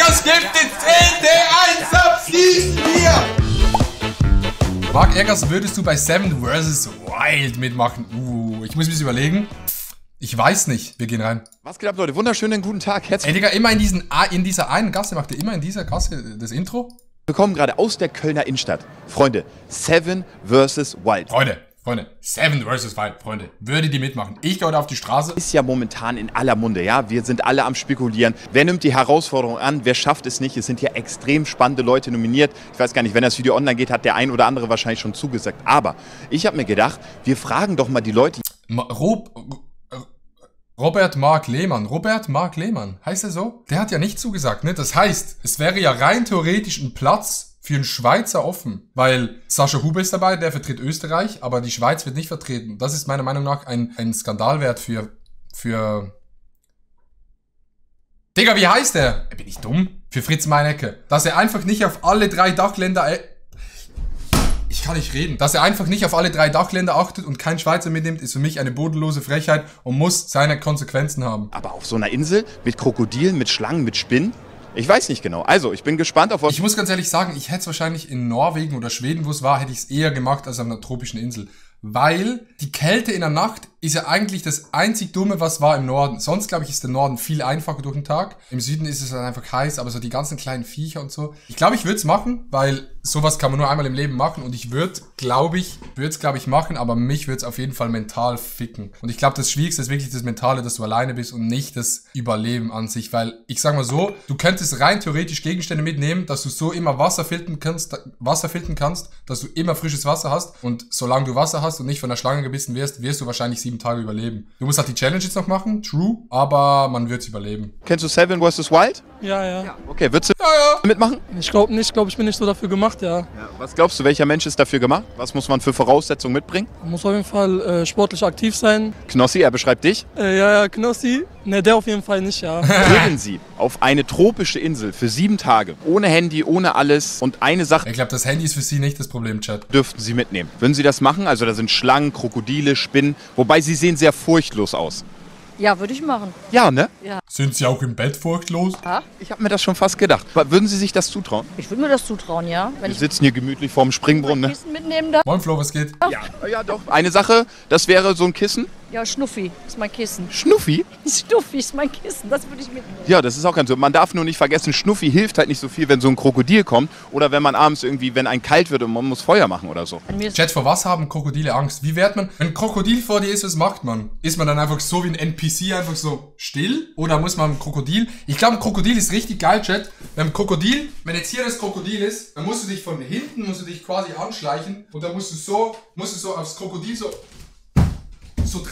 Eggers gibt den 10. Einsatz hier! Mark Eggers, würdest du bei Seven vs. Wild mitmachen? Ich muss mich überlegen. Ich weiß nicht. Wir gehen rein. Was geht ab, Leute? Wunderschönen guten Tag. Herzlich Digga, immer in dieser einen Gasse. Macht ihr immer in dieser Gasse das Intro? willkommen gerade aus der Kölner Innenstadt. Freunde, Seven vs. Wild. Freunde, Seven vs. Wild, Freunde. Würde die mitmachen? Ich gehe heute auf die Straße. Ist ja momentan in aller Munde, ja? Wir sind alle am Spekulieren. Wer nimmt die Herausforderung an? Wer schafft es nicht? Es sind ja extrem spannende Leute nominiert. Ich weiß gar nicht, wenn das Video online geht, hat der ein oder andere wahrscheinlich schon zugesagt. Aber ich habe mir gedacht, wir fragen doch mal die Leute. Robert Mark Lehmann. Robert Mark Lehmann. Heißt er so? Der hat ja nicht zugesagt, ne? Das heißt, es wäre ja rein theoretisch ein Platz für einen Schweizer offen. Weil Sascha Huber ist dabei, der vertritt Österreich, aber die Schweiz wird nicht vertreten. Das ist meiner Meinung nach ein Skandalwert für... Digga, wie heißt der? Bin ich dumm? Für Fritz Meinecke. Dass er einfach nicht auf alle 3 Dachländer... Ich kann nicht reden. Dass er einfach nicht auf alle 3 Dachländer achtet und kein Schweizer mitnimmt, ist für mich eine bodenlose Frechheit und muss seine Konsequenzen haben. Aber auf so einer Insel mit Krokodilen, mit Schlangen, mit Spinnen? Ich weiß nicht genau. Also, ich bin gespannt auf was... Ich muss ganz ehrlich sagen, ich hätte es wahrscheinlich in Norwegen oder Schweden, wo es war, hätte ich es eher gemacht als auf einer tropischen Insel. Weil die Kälte in der Nacht ist ja eigentlich das einzig Dumme, was war im Norden. Sonst, glaube ich, ist der Norden viel einfacher durch den Tag. Im Süden ist es dann einfach heiß, aber so die ganzen kleinen Viecher und so. Ich glaube, ich würde es machen, weil sowas kann man nur einmal im Leben machen. Und ich würde es machen, aber mich würde es auf jeden Fall mental ficken. Und ich glaube, das Schwierigste ist wirklich das Mentale, dass du alleine bist und nicht das Überleben an sich. Weil, ich sag mal so, du könntest rein theoretisch Gegenstände mitnehmen, dass du so immer Wasser filtern kannst, dass du immer frisches Wasser hast. Und solange du Wasser hast und nicht von der Schlange gebissen wirst, wirst du wahrscheinlich 7 Tage überleben. Du musst halt die Challenge jetzt noch machen, true, aber man wird es überleben. Kennst du Seven vs. Wild? Ja. Okay, würdest du mitmachen? Ich glaube nicht, ich bin nicht so dafür gemacht, ja. Was glaubst du, welcher Mensch ist dafür gemacht? Was muss man für Voraussetzungen mitbringen? Man muss auf jeden Fall sportlich aktiv sein. Knossi, er beschreibt dich. Ja, Knossi. Ne, der auf jeden Fall nicht, ja. Würden Sie auf eine tropische Insel für 7 Tage, ohne Handy, ohne alles und eine Sache Ich glaube, das Handy ist für Sie nicht das Problem, Chat. dürften Sie mitnehmen. Würden Sie das machen? Also da sind Schlangen, Krokodile, Spinnen, wobei Sie sehen sehr furchtlos aus. Ja, würde ich machen. Ja, ne? Sind Sie auch im Bett furchtlos? Ja, Ich habe mir das schon fast gedacht. Aber würden Sie sich das zutrauen? ich würde mir das zutrauen, ja. Wenn Wir ich sitzen hier gemütlich vorm Springbrunnen, ne? Kissen mitnehmen darf. Moin Flo, was geht? Ja, doch. Eine Sache, das wäre so ein Kissen. Ja, Schnuffi ist mein Kissen. Schnuffi? Schnuffi ist mein Kissen, das würde ich mitnehmen. Ja, das ist auch ganz so. Man darf nur nicht vergessen, Schnuffi hilft halt nicht so viel, wenn so ein Krokodil kommt. Oder wenn man abends irgendwie, wenn ein kalt wird und man muss Feuer machen oder so. An mir ist Chat, vor was haben Krokodile Angst? Wie wird man, wenn ein Krokodil vor dir ist, was macht man? Ist man dann einfach so wie ein NPC, einfach so still? Oder muss man ein Krokodil? Ich glaube, ein Krokodil ist richtig geil, Chat. Wenn jetzt hier das Krokodil ist, dann musst du dich von hinten, quasi anschleichen und dann musst du so aufs Krokodil so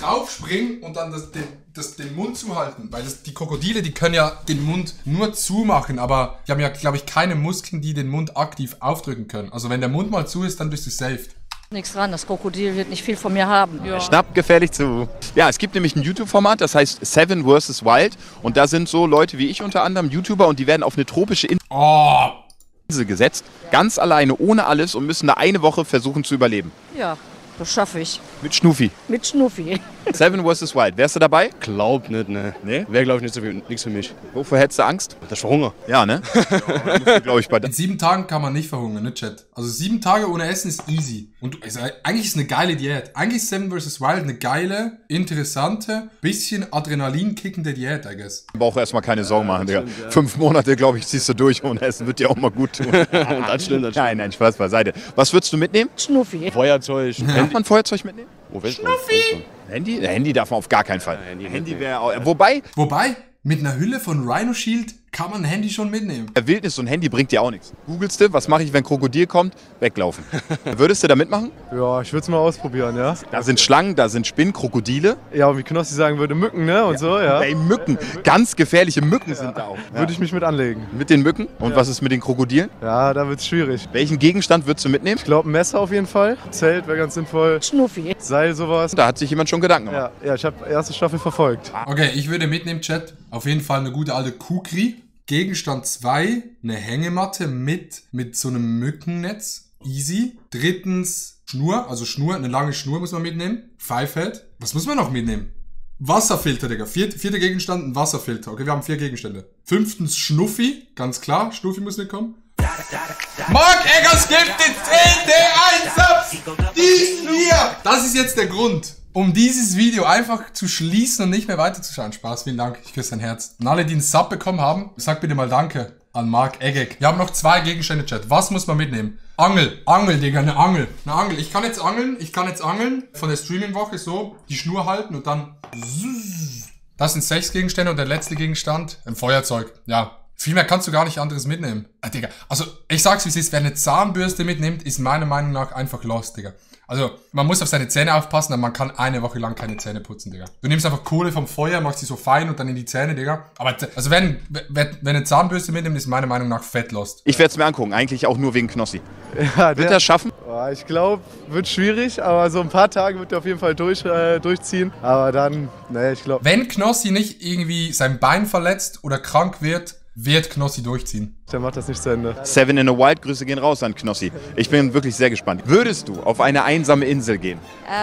drauf springen und dann den Mund zuhalten. Weil die Krokodile, die können ja den Mund nur zumachen, aber die haben ja, glaube ich, keine Muskeln, die den Mund aktiv aufdrücken können. Also wenn der Mund mal zu ist, dann bist du safe. nichts dran, das Krokodil wird nicht viel von mir haben. Ja. Schnappt gefährlich zu. Ja, es gibt nämlich ein YouTube-Format, das heißt Seven vs. Wild. Und da sind so Leute wie ich unter anderem, YouTuber, und die werden auf eine tropische Oh, Insel gesetzt. Ganz alleine, ohne alles, und müssen da eine Woche versuchen zu überleben. Ja, das schaffe ich. Mit Schnuffi. Mit Schnuffi. Seven vs. Wild. Wärst du dabei? Glaub nicht, ne. Nee? Wäre, glaube ich, nichts für mich. Wovor hättest du Angst? Das ist Hunger. Ja, ne? Glaube ich bei in 7 Tagen kann man nicht verhungern, ne, Chat? Also 7 Tage ohne Essen ist easy. Und eigentlich ist eine geile Diät. Eigentlich ist Seven vs. Wild eine geile, interessante, bisschen Adrenalin-kickende Diät, I guess. Ich brauche erstmal keine Sorgen machen, Digga. 5 Monate, glaube ich, ziehst du durch ohne Essen. Wird dir auch mal gut tun. Das stimmt. Nein, Spaß beiseite. Was würdest du mitnehmen? Schnuffi. Feuerzeug. Darf man Feuerzeug mitnehmen? Oh, Schnuffi! Handy? Handy darf man auf gar keinen Fall. Handy wäre auch. Wobei, Wobei, mit einer Hülle von Rhino Shield kann man ein Handy schon mitnehmen. der Wildnis, so ein Handy bringt dir auch nichts. Googelst du, was mache ich, wenn Krokodil kommt? Weglaufen. Würdest du da mitmachen? Ja, ich würde es mal ausprobieren, ja. Da sind Schlangen, da sind Spinnen, Krokodile. Ja, und wie Knossi sagen würde, Mücken, ne? Und so, ja. Ey, Mücken. Ganz gefährliche Mücken sind da auch. Würde ich mich mit anlegen. Mit den Mücken? Und was ist mit den Krokodilen? Ja, da wird's schwierig. Welchen Gegenstand würdest du mitnehmen? Ich glaube, ein Messer auf jeden Fall. Zelt wäre ganz sinnvoll. Schnuffi. Seil, sowas. Da hat sich jemand schon Gedanken gemacht. Ja, ich habe erste Staffel verfolgt. Okay, ich würde mitnehmen, Chat. Auf jeden Fall eine gute alte Kukri. Gegenstand 2, eine Hängematte mit so einem Mückennetz. Easy. Drittens Schnur, eine lange Schnur muss man mitnehmen. Pfeifeld. Was muss man noch mitnehmen? Wasserfilter, Digga. Vierter Gegenstand, ein Wasserfilter. Okay, wir haben 4 Gegenstände. 5. Schnuffi, ganz klar. Schnuffi muss mitkommen. Marc Eggers gibt den 10. Einsatz! Dies hier! Das ist jetzt der Grund, um dieses Video einfach zu schließen und nicht mehr weiterzuschauen. Spaß, vielen Dank. Ich küsse dein Herz. Und alle, die einen Sub bekommen haben, sag bitte mal Danke an Marc Eggeg. Wir haben noch 2 Gegenstände, Chat. Was muss man mitnehmen? Angel, Digga, eine Angel. Ich kann jetzt angeln von der Streaming-Woche so, die Schnur halten und dann... Das sind 6 Gegenstände und der letzte Gegenstand, ein Feuerzeug. Ja, viel mehr kannst du gar nicht anderes mitnehmen. Digga, also ich sag's wie es ist, wer eine Zahnbürste mitnimmt, ist meiner Meinung nach einfach lost, Digga. Also, man muss auf seine Zähne aufpassen, aber man kann eine Woche lang keine Zähne putzen, Digga. Du nimmst einfach Kohle vom Feuer, machst sie so fein und dann in die Zähne, Digga. Aber, also wer eine Zahnbürste mitnimmt, ist meiner Meinung nach fett lost. Ich werde es mir angucken, eigentlich auch nur wegen Knossi. Ja, Wird er das schaffen? Ich glaube, wird schwierig, aber so ein paar Tage wird er auf jeden Fall durchziehen. Aber dann, ne, ich glaube... Wenn Knossi nicht irgendwie sein Bein verletzt oder krank wird Knossi durchziehen. Der macht das nicht zu Ende. 7 in a Wild, Grüße gehen raus an Knossi. Ich bin wirklich sehr gespannt. Würdest du auf eine einsame Insel gehen?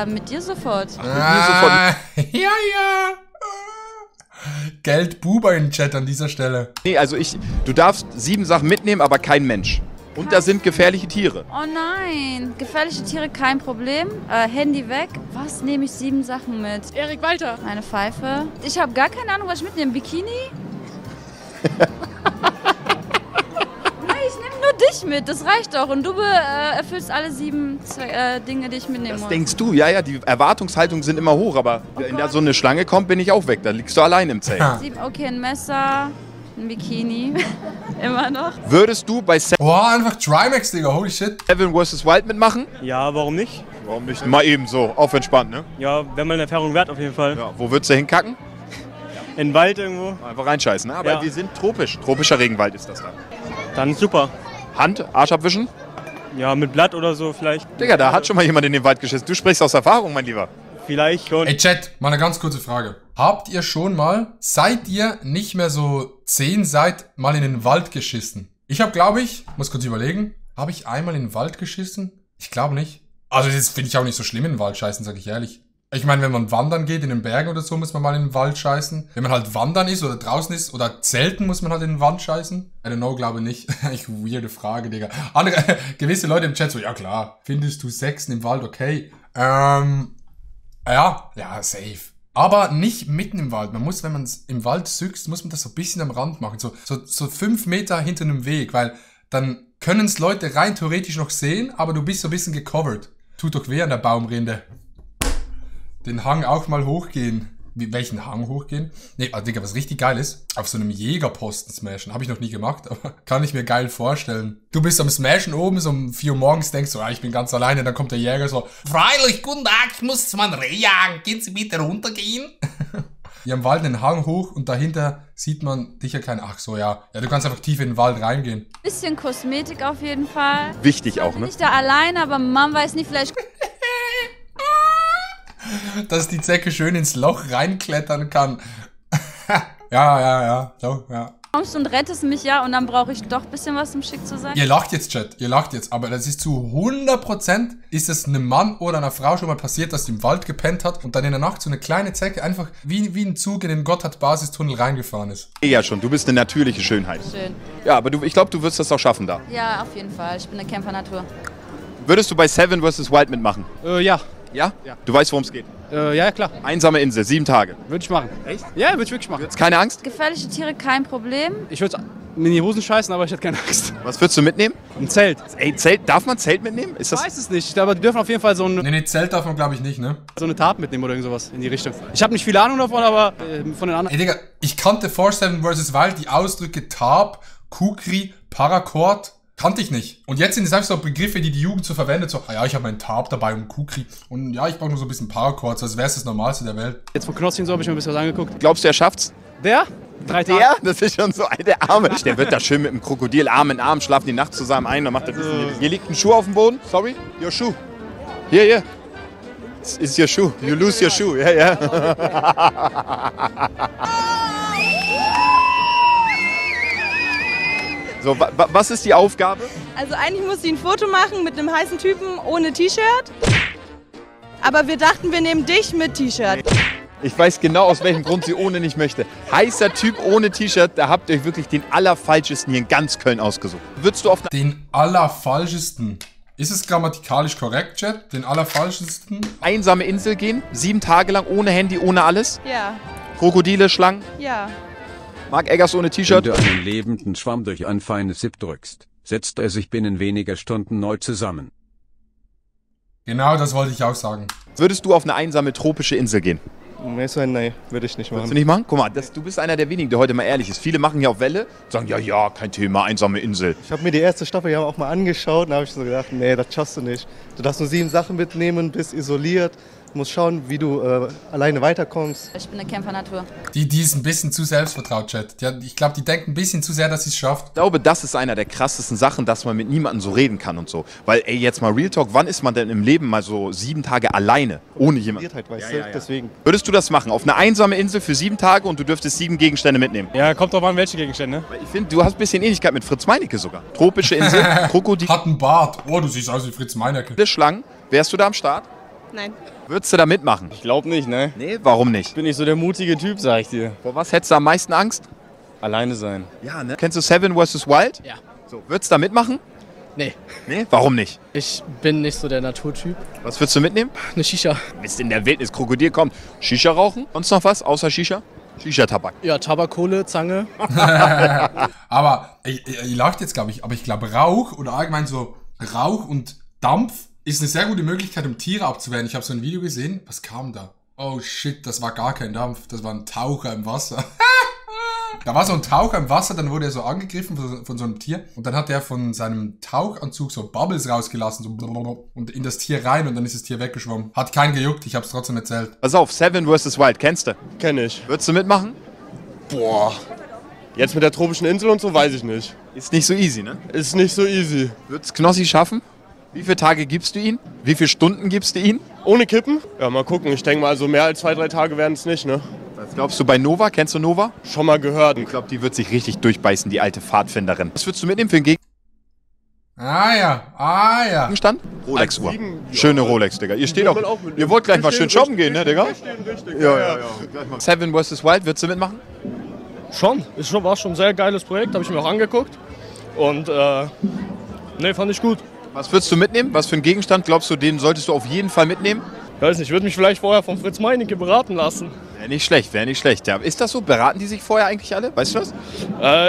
Mit dir sofort. Ja. Geld Buber in den Chat an dieser Stelle. Nee, also du darfst 7 Sachen mitnehmen, aber kein Mensch. Und da sind gefährliche Tiere. Oh nein, gefährliche Tiere, kein Problem. Handy weg. Was nehme ich 7 Sachen mit? Erik Walter. Eine Pfeife. Ich habe gar keine Ahnung, was ich mitnehme. Bikini? Nein, ich nehme nur dich mit. Das reicht doch. Und du erfüllst alle 7 Dinge, die ich mitnehmen muss. Das denkst du, ja, die Erwartungshaltungen sind immer hoch, aber wenn da so eine Schlange kommt, bin ich auch weg. Da liegst du allein im Zelt. 7, okay, ein Messer, ein Bikini. Immer noch. Würdest du bei Einfach Trimax, Digga, holy shit. 7 vs. Wild mitmachen? Ja, warum nicht? Warum nicht? Mal eben so, auf entspannt, ne? Ja, wäre mal eine Erfahrung wert auf jeden Fall. Ja, wo würdest du hinkacken? In den Wald irgendwo. Einfach reinscheißen, ne? Aber Ja. wir sind tropisch. Tropischer Regenwald ist das da. Dann super. Hand, Arsch abwischen? Ja, mit Blatt oder so vielleicht. Digga, da hat schon mal jemand in den Wald geschissen. Du sprichst aus Erfahrung, mein Lieber. Vielleicht schon. Ey Chat, mal eine ganz kurze Frage. Habt ihr schon mal, seit ihr nicht mehr so 10 seid, mal in den Wald geschissen? Ich habe, glaube ich, muss kurz überlegen, habe ich einmal in den Wald geschissen? Ich glaube nicht. Also das finde ich auch nicht so schlimm in den Wald scheißen, sag ich ehrlich. Ich meine, wenn man wandern geht in den Bergen oder so, muss man mal in den Wald scheißen. Wenn man halt wandern ist oder draußen ist oder zelten, muss man halt in den Wald scheißen. I don't know, glaube nicht. Echt weirde Frage, Digga. Gewisse Leute im Chat so, ja klar, findest du Sexen im Wald okay? Ja, safe. Aber nicht mitten im Wald. Man muss, wenn man es im Wald süchst, muss man das so ein bisschen am Rand machen. So 5 Meter hinter einem Weg, weil dann können es Leute rein theoretisch noch sehen, aber du bist so ein bisschen gecovert. Tut doch weh an der Baumrinde. Den Hang auch mal hochgehen. Welchen Hang hochgehen? Nee, Digga, was richtig geil ist, auf so einem Jägerposten smashen. Habe ich noch nie gemacht, aber kann ich mir geil vorstellen. Du bist am Smashen oben, so um 4 Uhr morgens, denkst so, ich bin ganz alleine, dann kommt der Jäger so, freilich, guten Tag, ich muss mal ein Reh jagen, können Sie bitte runtergehen? Wir haben Wald einen Hang hoch und dahinter sieht man sicher kein, ach so, ja, du kannst einfach tief in den Wald reingehen. Bisschen Kosmetik auf jeden Fall. Wichtig auch, Bin ne? ich da alleine, aber man weiß nicht, vielleicht Dass die Zecke schön ins Loch reinklettern kann. Ja. kommst du und rettest mich ja und dann brauche ich doch ein bisschen was, um schick zu sein. Ihr lacht jetzt, Chat, ihr lacht jetzt, aber das ist zu 100% ist es einem Mann oder einer Frau schon mal passiert, dass die im Wald gepennt hat und dann in der Nacht so eine kleine Zecke einfach wie ein Zug in den Gotthard-Basistunnel reingefahren ist. Ja schon, du bist eine natürliche Schönheit. Schön. Ja, aber ich glaube, du wirst das auch schaffen da. Ja, auf jeden Fall. Ich bin eine Kämpfernatur. Würdest du bei 7 vs. Wild mitmachen? Ja. Ja? Ja. Du weißt, worum es geht. Ja, klar. Einsame Insel, 7 Tage. Würde ich machen. Echt? Ja, würde ich wirklich machen. Jetzt keine Angst? Gefährliche Tiere, kein Problem. Ich würde in die Hosen scheißen, aber ich hätte keine Angst. Was würdest du mitnehmen? Ein Zelt. Ey, Zelt, darf man Zelt mitnehmen? Ist Ich das weiß es nicht, aber die dürfen auf jeden Fall so Nee, Zelt darf man glaube ich nicht, ne? eine Tat mitnehmen oder irgend sowas in die Richtung. Ich habe nicht viel Ahnung davon, aber von den anderen... Ey, Digga, ich kannte 4-7 vs. Wild die Ausdrücke Tarp, Kukri, Paracord, kannte ich nicht. Und jetzt sind es einfach so Begriffe, die Jugend so verwendet, so, ich habe meinen Tarp dabei und Kukri und ja, ich brauche nur so ein bisschen Paracord, als wäre es das Normalste der Welt. Jetzt von Knossi und so habe ich mir ein bisschen was angeguckt. Glaubst du, er schafft's? Der? 3 Tage. Der? Das ist schon so der Arme. Der wird da schön mit dem Krokodil Arm in Arm, schlafen die Nacht zusammen ein, dann macht er Hier liegt ein Schuh auf dem Boden. Sorry, your shoe. Hier. This is your shoe. You lose your shoe. Ja. So, was ist die Aufgabe? Also eigentlich musste ich ein Foto machen mit einem heißen Typen ohne T-Shirt. Aber wir dachten, wir nehmen dich mit T-Shirt. Ich weiß genau, aus welchem Grund sie ohne nicht möchte. Heißer Typ ohne T-Shirt, da habt ihr euch wirklich den allerfalschesten hier in ganz Köln ausgesucht. Würdest du auf Den allerfalschesten. Ist es grammatikalisch korrekt, Chat? Den allerfalschesten? eine einsame Insel gehen? 7 Tage lang, ohne Handy, ohne alles? Ja, Krokodile, Schlangen? ja. Mark Eggers ohne Wenn T-Shirt? du einen lebenden Schwamm durch ein feines Zip drückst, setzt er sich binnen weniger Stunden neu zusammen. Genau, das wollte ich auch sagen. Würdest du auf eine einsame tropische Insel gehen? Nee, würde ich nicht Würdest du machen. nicht machen? Guck mal, du bist einer der wenigen, der heute mal ehrlich ist. Viele machen ja auf Welle, sagen, ja, kein Thema, einsame Insel. Ich habe mir die erste Staffel ja auch mal angeschaut und habe ich so gedacht, nee, das schaffst du nicht. Du darfst nur 7 Sachen mitnehmen, bist isoliert, musst schauen, wie du alleine weiterkommst. Ich bin eine Kämpfernatur. Die ist ein bisschen zu selbstvertraut, Chat. Ich glaube, die denken ein bisschen zu sehr, dass sie es schafft. Ich glaube, das ist einer der krassesten Sachen, dass man mit niemandem so reden kann und so. Weil, ey, jetzt mal Real Talk, wann ist man denn im Leben mal so 7 Tage alleine, ohne jemanden? Weißt du? Deswegen. Würdest du das machen? Auf eine einsame Insel für 7 Tage und du dürftest 7 Gegenstände mitnehmen? Ja, kommt drauf an, welche Gegenstände. Ich finde, du hast ein bisschen Ähnlichkeit mit Fritz Meinecke sogar. Tropische Insel, Krokodile, Hat einen Bart. Oh, du siehst aus wie Fritz Meinecke. Schlangen. Wärst du da am Start? Nein. Würdest du da mitmachen? Ich glaube nicht, ne? Nee, warum nicht? Bin nicht so der mutige Typ, sag ich dir. Vor was hättest du am meisten Angst? Alleine sein. Ja, ne? Kennst du Seven vs. Wild? Ja. So, würdest du da mitmachen? Nee. Nee, warum nicht? Ich bin nicht so der Naturtyp. Was würdest du mitnehmen? Eine Shisha. Bist in der Wildnis, Krokodil kommt. Shisha rauchen? Sonst noch was außer Shisha? Shisha-Tabak. Ja, Tabakkohle, Zange. Aber, ihr lacht jetzt, glaube ich, aber ich glaube, Rauch oder allgemein so Rauch und Dampf ist eine sehr gute Möglichkeit, um Tiere abzuwehren. Ich habe so ein Video gesehen. Was kam da? Oh shit, das war gar kein Dampf. Das war ein Taucher im Wasser. Da war so ein Taucher im Wasser, dann wurde er so angegriffen von so einem Tier. Und dann hat er von seinem Tauchanzug so Bubbles rausgelassen. So und in das Tier rein und dann ist das Tier weggeschwommen. Hat keinen gejuckt, ich habe es trotzdem erzählt. Pass auf, Seven vs. Wild, kennst du? Kenn ich. Würdest du mitmachen? Boah. Jetzt mit der tropischen Insel und so weiß ich nicht. Ist nicht so easy, ne? Ist nicht so easy. Würdest Knossi schaffen? Wie viele Tage gibst du ihn? Wie viele Stunden gibst du ihn? Ohne Kippen? Ja, mal gucken. Ich denke mal, also mehr als 2, 3 Tage werden es nicht, ne? Was glaubst du bei Nova? Kennst du Nova? Schon mal gehört. Ich glaube, die wird sich richtig durchbeißen, die alte Pfadfinderin. Was würdest du mitnehmen für einen Ah ja. Gegenstand? Rolex-Uhr. Ja. Schöne Rolex, Digga. Ihr steht auch. Ihr wollt gleich mal schön shoppen gehen, ne, Digga? Ja. Seven vs. Wild, würdest du mitmachen? Schon. War schon ein sehr geiles Projekt, habe ich mir auch angeguckt. Und ne, fand ich gut. Was würdest du mitnehmen? Was für einen Gegenstand glaubst du, den solltest du auf jeden Fall mitnehmen? Ich weiß nicht, ich würde mich vielleicht vorher von Fritz Meinecke beraten lassen. Wäre nicht schlecht. Ja. Ist das so? Beraten die sich vorher eigentlich alle? Weißt du das?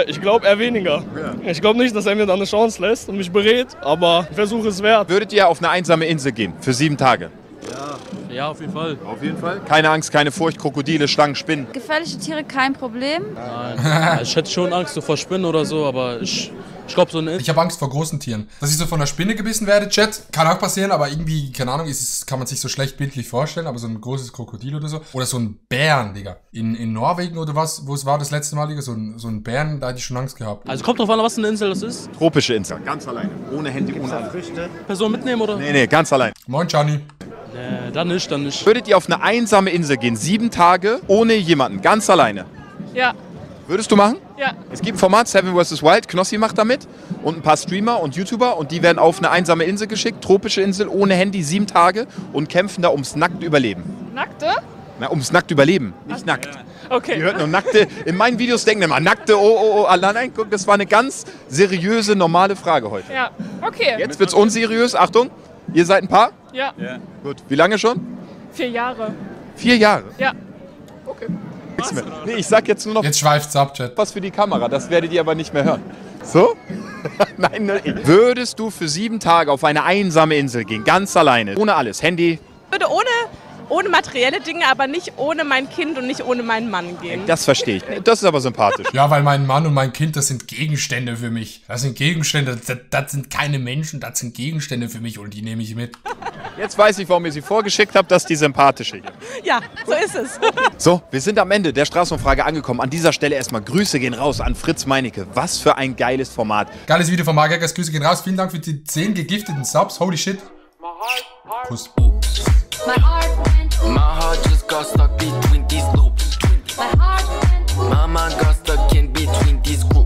Ich glaube eher weniger. Ja. Ich glaube nicht, dass er mir da eine Chance lässt und mich berät, aber ein Versuch ist wert. Würdet ihr auf eine einsame Insel gehen? Für 7 Tage? Ja, auf jeden Fall. Auf jeden Fall? Keine Angst, keine Furcht, Krokodile, Schlangen, Spinnen. Gefährliche Tiere, kein Problem. Nein. Ich hätte schon Angst so vor Spinnen oder so, aber ich glaube so eine... Ich habe Angst vor großen Tieren. Dass ich so von einer Spinne gebissen werde, Chat, kann auch passieren, aber irgendwie, keine Ahnung, kann man sich so schlecht bildlich vorstellen, aber so ein großes Krokodil oder so. Oder so ein Bären, Digga. In Norwegen oder was, wo es war das letzte Mal, Digga, so ein Bären, da hätte ich schon Angst gehabt. Also kommt drauf an, was für eine Insel das ist. Tropische Insel. Ganz alleine. Ohne Handy, ohne alles. Person mitnehmen oder? Nee, ganz allein. Moin, Gianni. Nee, dann nicht. Würdet ihr auf eine einsame Insel gehen, 7 Tage, ohne jemanden, ganz alleine? Ja. Würdest du machen? Ja. Es gibt ein Format, Seven vs. Wild, Knossi macht da mit und ein paar Streamer und YouTuber und die werden auf eine einsame Insel geschickt, tropische Insel, ohne Handy, 7 Tage und kämpfen da ums nackte Überleben. Nackte? Na, ums nackte Überleben, nicht nackt. Okay. Ihr hört nur nackte, in meinen Videos denken immer nackte, oh, nein, guck, das war eine ganz seriöse, normale Frage heute. Ja, okay. Jetzt wird's unseriös, Achtung, ihr seid ein Paar? Ja. Gut, wie lange schon? 4 Jahre. 4 Jahre? Ja. Okay. Nee, ich sag jetzt nur noch Jetzt schweift's ab, Chat. was für die Kamera, das werdet ihr aber nicht mehr hören. So? Nein, würdest du für 7 Tage auf eine einsame Insel gehen, ganz alleine, ohne alles, Handy? Ich würde ohne materielle Dinge, aber nicht ohne mein Kind und nicht ohne meinen Mann gehen. Das verstehe ich. Das ist aber sympathisch. Ja, weil mein Mann und mein Kind, das sind Gegenstände für mich. Das sind Gegenstände, das sind keine Menschen, das sind Gegenstände für mich und die nehme ich mit. Jetzt weiß ich, warum ihr sie vorgeschickt habt, das ist die sympathische hier. Ja, so ist es. So, wir sind am Ende der Straßenumfrage angekommen. An dieser Stelle erstmal Grüße gehen raus an Fritz Meinecke. Was für ein geiles Format. Geiles Video von Mark Eggers, Grüße gehen raus. Vielen Dank für die 10 gegifteten Subs. Holy shit. Kuss. My heart just got stuck between these loops. My heart went. Mama got stuck in between these groups.